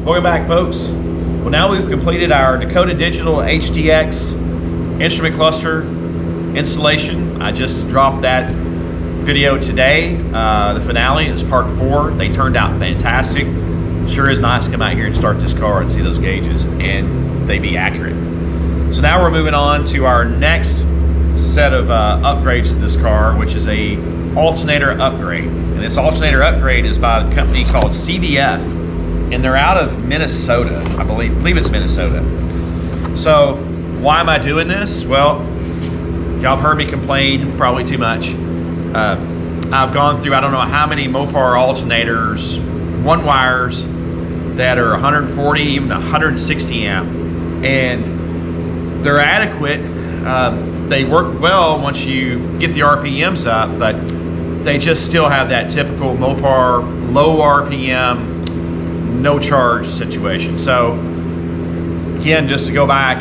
Welcome back, folks. Well, now we've completed our Dakota Digital HDX instrument cluster installation. I just dropped that video today. The finale is part 4. They turned out fantastic. Sure is nice to come out here and start this car and see those gauges and they be accurate. So now we're moving on to our next set of upgrades to this car, which is a alternator upgrade. And this alternator upgrade is by a company called CVF, and they're out of Minnesota. I believe it's Minnesota. So why am I doing this? Well, y'all have heard me complain probably too much. I've gone through I don't know how many Mopar alternators, one wires that are 140, even 160 amp, and they're adequate. They work well once you get the RPMs up, but they just still have that typical Mopar low RPM, no charge situation. So again, just to go back,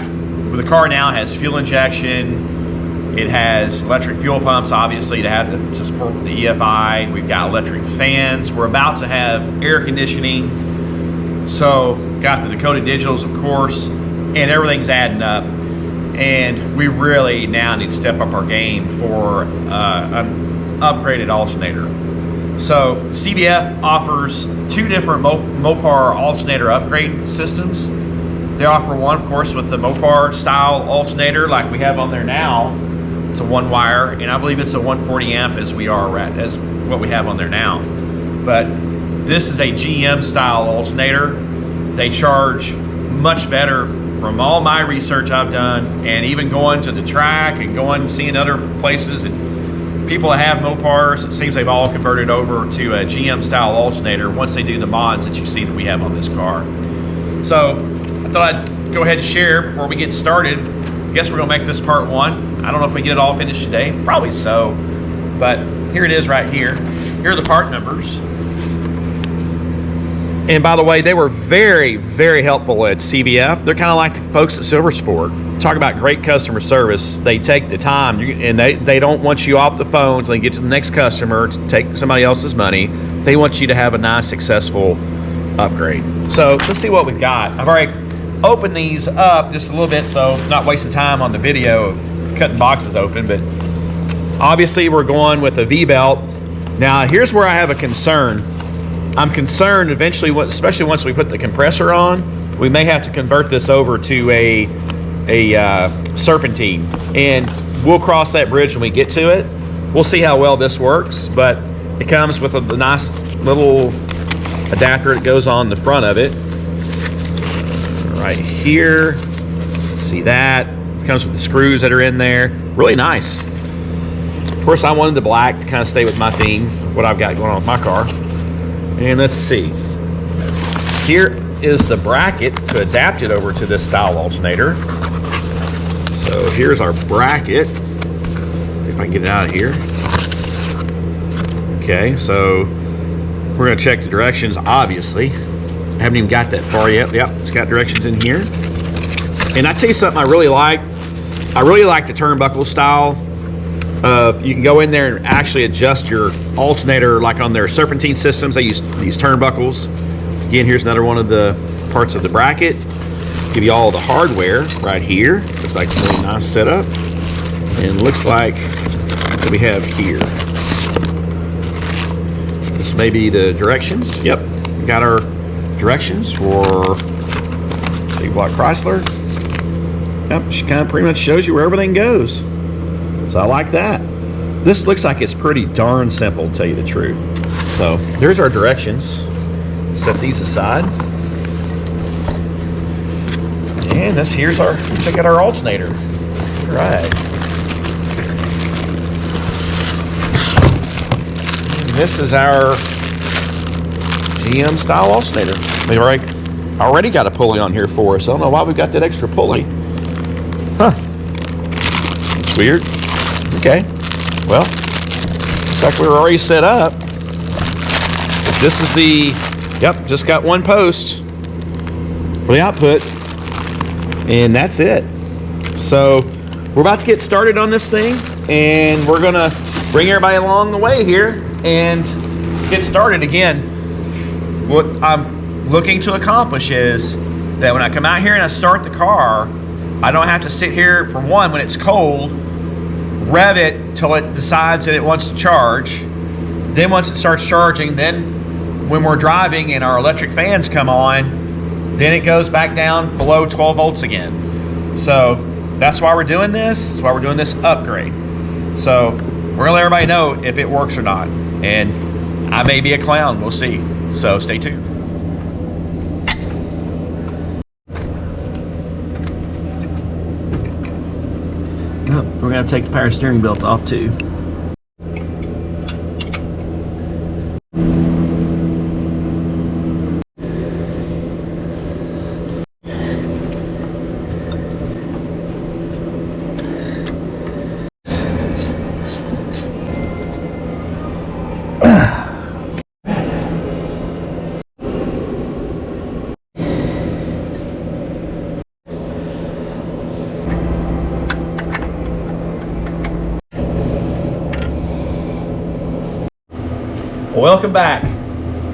the car now has fuel injection, it has electric fuel pumps, obviously, to support the EFI. We've got electric fans. We're about to have air conditioning. So got the Dakota Digitals, of course, and everything's adding up. And we really now need to step up our game for an upgraded alternator. So CVF offers 2 different Mopar alternator upgrade systems. They offer one, of course, with the Mopar style alternator like we have on there now. It's a 1-wire, and I believe it's a 140 amp as what we have on there now. But this is a GM style alternator. They charge much better from all my research I've done, and even going to the track and going seeing other places, and people that have Mopars, it seems they've all converted over to a GM style alternator once they do the mods that you see that we have on this car. So I thought I'd go ahead and share before we get started. I guess we're gonna make this part 1. I don't know if we get it all finished today, probably so, but here it is right here. Here are the part numbers. And by the way, they were very, very helpful at CVF. They're kind of like the folks at Silver Sport. Talk about great customer service. They take the time, and they don't want you off the phone until you get to the next customer to take somebody else's money. They want you to have a nice, successful upgrade. So let's see what we've got. I've already opened these up just a little bit, so not wasting time on the video of cutting boxes open, but obviously we're going with a V-belt. Now here's where I have a concern. I'm concerned eventually, especially once we put the compressor on, we may have to convert this over to a serpentine, and we'll cross that bridge when we get to it. We'll see how well this works, but it comes with a nice little adapter that goes on the front of it right here. See that? It comes with the screws that are in there. Really nice. Of course, I wanted the black to kind of stay with my theme, what I've got going on with my car. And let's see. Here is the bracket to adapt it over to this style alternator. So here's our bracket. If I can get it out of here. Okay, so we're going to check the directions, obviously. I haven't even got that far yet. Yep, it's got directions in here. And I tell you something I really like. I really like the turnbuckle style. You can go in there and actually adjust your alternator like on their serpentine systems. They use these turnbuckles. Again, here's another one of the parts of the bracket. Give you all the hardware right here. Looks like a really nice setup. And looks like what we have here. This may be the directions. Yep, we got our directions for Big Block Chrysler. Yep, she kind of pretty much shows you where everything goes. So I like that. This looks like it's pretty darn simple, to tell you the truth. So there's our directions. Set these aside. And here's our, check out our alternator. All right. And this is our GM style alternator. They already got a pulley on here for us. I don't know why we got that extra pulley. Huh. It's weird. Okay, well, looks like we're already set up. This is the, yep, just got one post for the output, and that's it. So we're about to get started on this thing, and we're gonna bring everybody along the way here and get started again. What I'm looking to accomplish is that when I come out here and I start the car, I don't have to sit here, for one, when it's cold, rev it till it decides that it wants to charge. Then once it starts charging, then when we're driving and our electric fans come on, then it goes back down below 12 volts again. So that's why we're doing this. That's why we're doing this upgrade. So we're gonna let everybody know if it works or not. And I may be a clown, we'll see. So stay tuned. We're gonna take the power steering belt off too. Welcome back.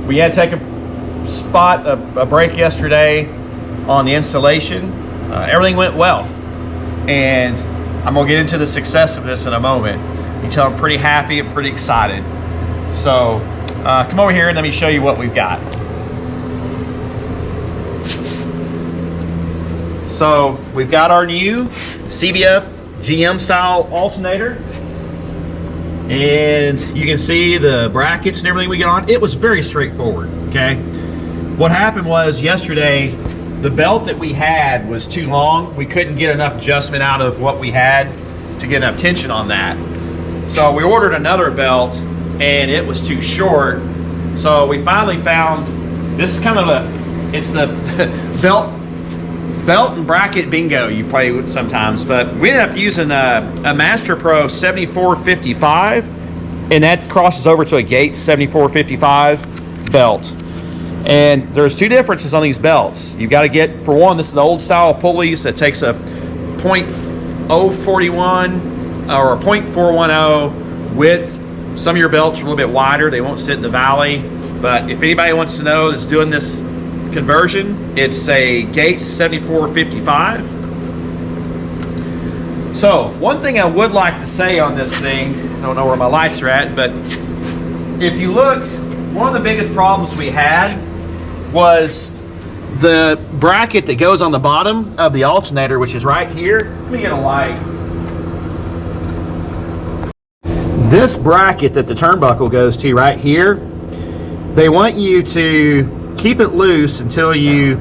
We had to take a break yesterday on the installation. Everything went well, and I'm gonna get into the success of this in a moment. You can tell I'm pretty happy and pretty excited. So come over here and let me show you what we've got. So we've got our new CVF GM style alternator. And you can see the brackets and everything we get on. It was very straightforward, okay? What happened was yesterday, the belt that we had was too long. We couldn't get enough adjustment out of what we had to get enough tension on that. So we ordered another belt and it was too short. So we finally found, this is kind of it's the belt and bracket bingo you play with sometimes, but we ended up using a Master Pro 7455, and that crosses over to a Gates 7455 belt. And there's two differences on these belts. You've got to get, for one, this is the old style pulleys that takes a .041 or a .410 width. Some of your belts are a little bit wider, they won't sit in the valley. But if anybody wants to know that's doing this conversion, it's a Gates 7455. So one thing I would like to say on this thing, I don't know where my lights are at, but if you look, one of the biggest problems we had was the bracket that goes on the bottom of the alternator, which is right here. Let me get a light. This bracket that the turnbuckle goes to right here, they want you to keep it loose until you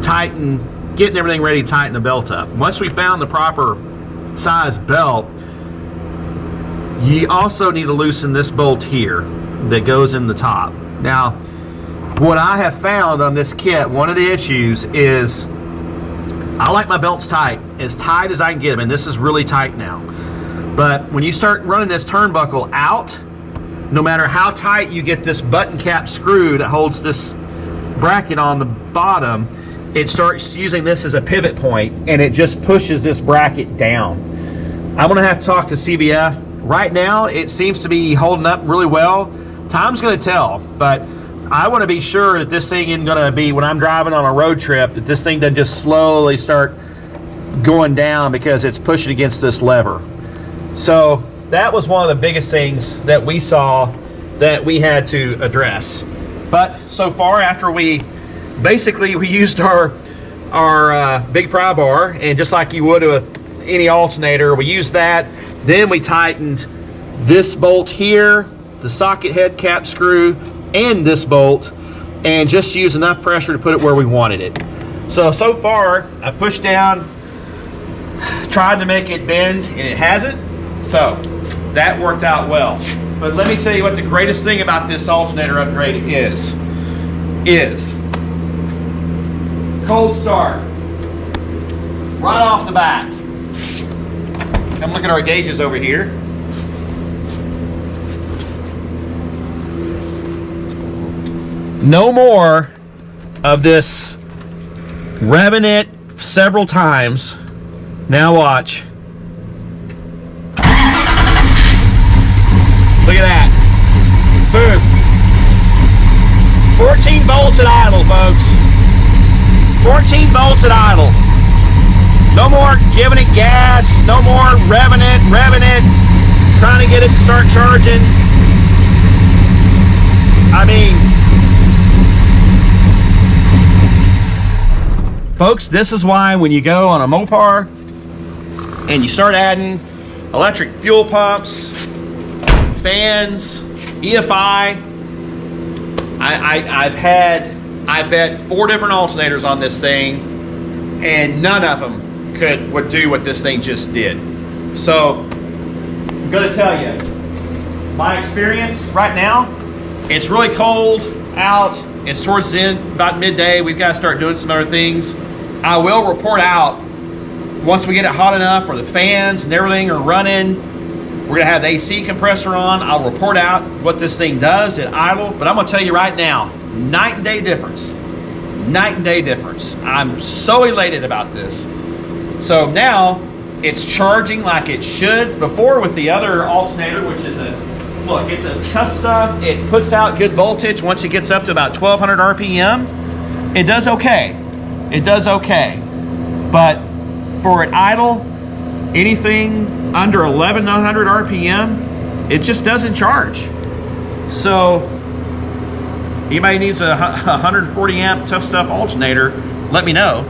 tighten, getting everything ready to tighten the belt up. Once we found the proper size belt, you also need to loosen this bolt here that goes in the top. Now, what I have found on this kit, one of the issues is I like my belts tight as I can get them, and this is really tight now. But when you start running this turnbuckle out, no matter how tight you get this button cap screw that holds this bracket on the bottom, it starts using this as a pivot point and it just pushes this bracket down. I'm gonna have to talk to CVF. Right now it seems to be holding up really well. Time's gonna tell, but I want to be sure that this thing isn't gonna be, when I'm driving on a road trip, that this thing doesn't just slowly start going down because it's pushing against this lever. So that was one of the biggest things that we saw that we had to address. But so far, after we used our big pry bar, and just like you would any alternator, we used that. Then we tightened this bolt here, the socket head cap screw, and this bolt, and just used enough pressure to put it where we wanted it. So far, I pushed down, tried to make it bend, and it hasn't. So that worked out well. But let me tell you what the greatest thing about this alternator upgrade is cold start right off the bat. Come look at our gauges over here. No more of this revving it several times. Now watch. Look at that. Boom. 14 volts at idle, folks. 14 volts at idle. No more giving it gas, no more revving it, trying to get it to start charging. I mean, folks, this is why when you go on a Mopar and you start adding electric fuel pumps, fans, EFI, I've had, I bet 4 different alternators on this thing, and none of them would do what this thing just did. So I'm gonna tell you my experience right now. It's really cold out. It's towards the end, about midday. We've got to start doing some other things. I will report out once we get it hot enough where the fans and everything are running. We're gonna have the AC compressor on. I'll report out what this thing does at idle, but I'm gonna tell you right now, night and day difference. Night and day difference. I'm so elated about this. So now it's charging like it should. Before with the other alternator, which is look, it's a tough stuff. It puts out good voltage once it gets up to about 1200 RPM. It does okay. It does okay. But for an idle, anything under 1100 RPM, it just doesn't charge. So anybody needs a 140 amp tough stuff alternator, let me know.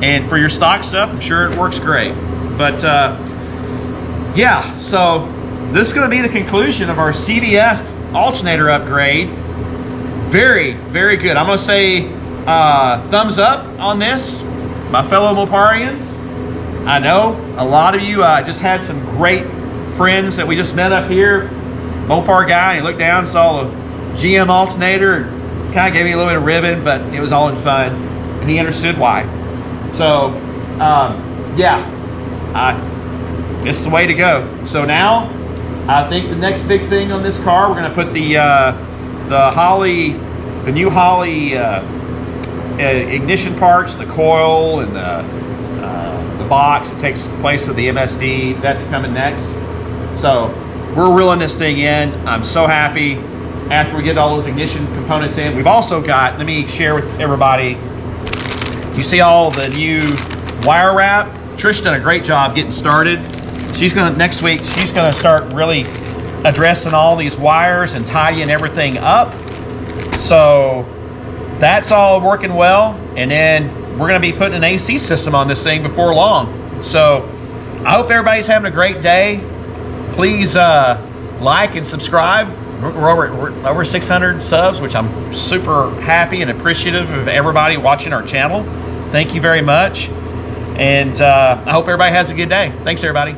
And for your stock stuff, I'm sure it works great. But yeah, so this is going to be the conclusion of our CVF alternator upgrade. Very, very good. I'm going to say thumbs up on this, my fellow Moparians. I know a lot of you just had some great friends that we just met up here. Mopar guy, and he looked down, saw the GM alternator, and kind of gave me a little bit of ribbon, but it was all in fun, and he understood why. So, yeah, it's the way to go. So now, I think the next big thing on this car, we're going to put the new Holley ignition parts, the coil and the box that takes place of the MSD. That's coming next. So we're reeling this thing in. I'm so happy. After we get all those ignition components in, we've also got, let me share with everybody, you see all the new wire wrap. Trish done a great job getting started. She's gonna, next week, she's gonna start really addressing all these wires and tidying everything up. So that's all working well. And then we're gonna be putting an AC system on this thing before long. So I hope everybody's having a great day. Please like and subscribe. We're over 600 subs, which I'm super happy and appreciative of everybody watching our channel. Thank you very much. And I hope everybody has a good day. Thanks, everybody.